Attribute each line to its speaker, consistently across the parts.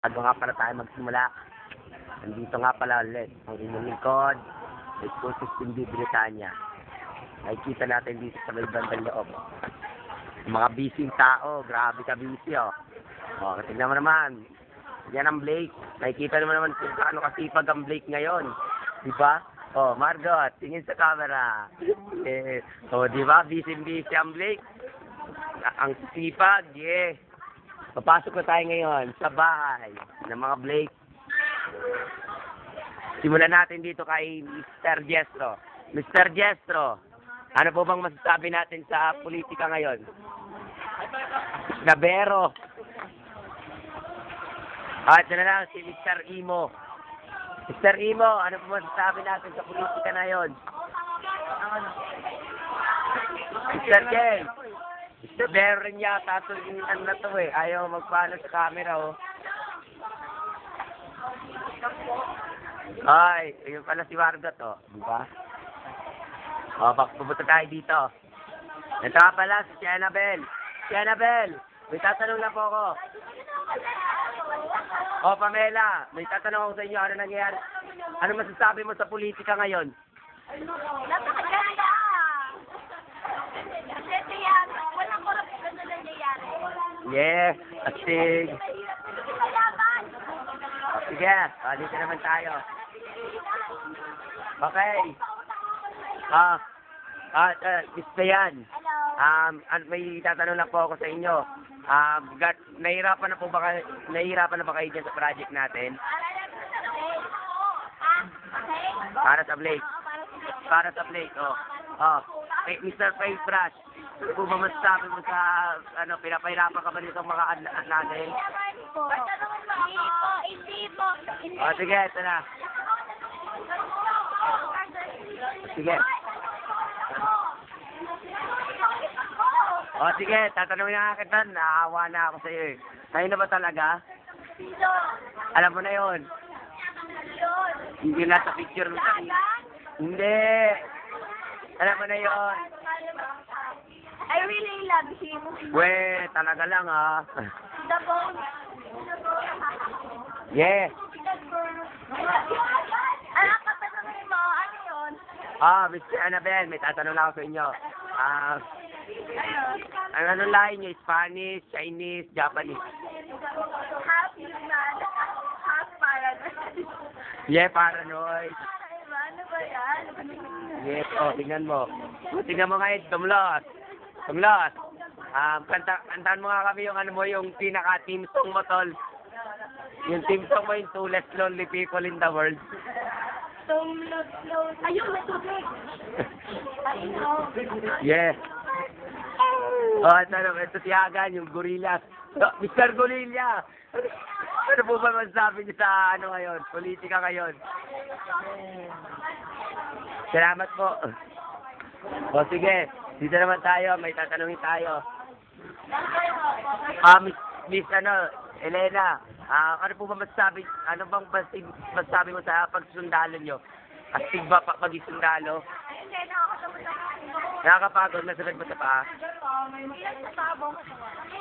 Speaker 1: Bago nga pala tayo magsimula, nandito nga pala ulit ang inyong lingkod, may School System D. Britanya. Nakikita natin dito sa may bandang loob. Mga busy tao, grabe ka busy oh. O, tingnan mo naman, yan ang Blake. Nakikita mo naman kung paano kasipag ang Blake ngayon. Diba? Oh, Margot, tingin sa camera. Diba? Busy ang Blake. Ang sipag, yeah. Papasok na tayo ngayon sa bahay ng mga Blake. Simulan natin dito kay Mr. Jestro. Mr. Jestro, ano po bang masasabi natin sa politika ngayon? Nabero. At na lang si Mr. Imo. Mr. Imo, ano po masasabi natin sa politika ngayon? Mr. James. Mr. Bero rin yata ito yung ano na ito eh. Ayaw magpano sa camera oh. Ay, yun pala si Margot oh. Diba? O, pupunta tayo dito. Ito nga pala si Annabelle. Si Annabelle, may tatanong na po ako. O, Pamela, may tatanong ako sa inyo. Ano nangyayari? Ano masasabi mo sa politika ngayon?
Speaker 2: Napakaganda! Kasi walang korupsyon na nangyayari.
Speaker 1: Yeah, astig. O, sige, dito naman tayo. Okay. Mr. Yan. May tatanong lang po ako sa inyo. Nahihirapan na ba kayo dyan sa project natin? Para sa Blake. Para sa Blake, oh. Mr. Paintbrush, ano po ba masasabi mo sa, pinapahirapan ka ba nitong mga anak natin?
Speaker 2: Hindi po.
Speaker 1: O, sige, ito na. Sige. O, sige, tatanungin na kita. Naawa na ako sa iyo eh. Sa'yo na ba talaga? Alam mo na yun. Hindi na sa picture mo sa Hindi. Alam mo na yun.
Speaker 2: I really love him.
Speaker 1: We, talaga lang ha.
Speaker 2: The bone.
Speaker 1: Yeah.
Speaker 2: Katanungin mo, ano yun?
Speaker 1: Mr. Annabelle, may tatanong lang ako sa inyo. Ano lahi niyo? Spanish, Chinese, Japanese?
Speaker 2: Half human, half paranoid.
Speaker 1: Yeah, paranoid.
Speaker 2: Ano ba yan?
Speaker 1: Yes, tingnan mo. Tingnan mo ngayon, tumlos. Tumlos. Kantaan mo nga kami yung yung pinaka-team song mo, tol. Yung team song mo, yung two less lonely people in the world.
Speaker 2: Tumlos. Ayun, may tubig.
Speaker 1: Yeah. Ito si Hagan, yung gorillas. Mr. Gorilla! Ano po ba masasabi niyo sa ngayon? Politika ngayon? Salamat po. O sige, dito naman tayo, may tatanungin tayo. Miss Elena, ano po ba masasabi, ano bang masasabi mo sa pagsundalo nyo? Astig ba pag-isundalo?
Speaker 2: Hindi, nakakapagod.
Speaker 1: Nakakapagod, nasagad mo sa paa?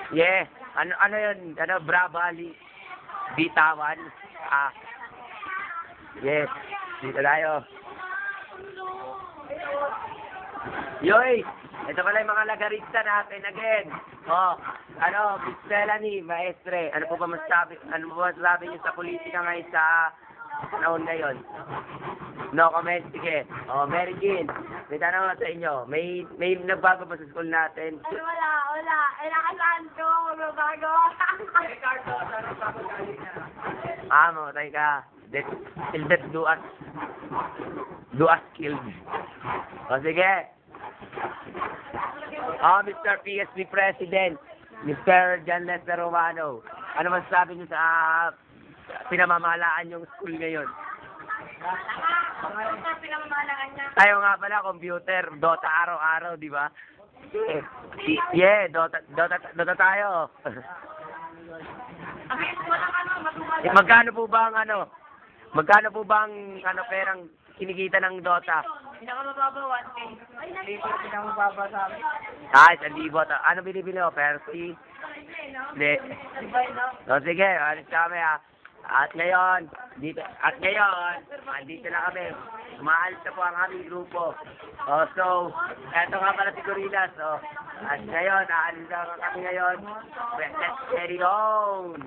Speaker 1: Yeah, ano yun? Bravali, bitawan. Yes, dito tayo. Yoy, ito pala yung mga lagarista natin again. Miss Melanie, maestre, ano po ba masasabi niyo sa politika ngayon sa panahon ngayon? No comment, sige. Mary Jean, may tanong sa inyo. May nagbago ba sa school natin?
Speaker 2: Wala. Nakasaan ko, magbabago.
Speaker 1: Matay ka. Till death do us killed. O sige. Mr. PSP President, Mr. John Lester Romano, ano masasabi niyo sa pinamamahalaan yung school ngayon? Tayo nga pala, computer, Dota araw-araw, di ba? Yeah, Dota tayo. Magkano po ba ang perang kinikita ng Dota?
Speaker 2: Pinakamababa, 1K. Ay, pinakamababa sa amin.
Speaker 1: Ah, 1,000. Ano binibili mo? Percy? Hindi. So, sige, alis kami ha. At ngayon, andito na kami. Umaalis na po ang aming grupo. Oh, so, eto nga pala si Gorillas. Oh. At ngayon, aalis na kami ngayon. Let's get it on!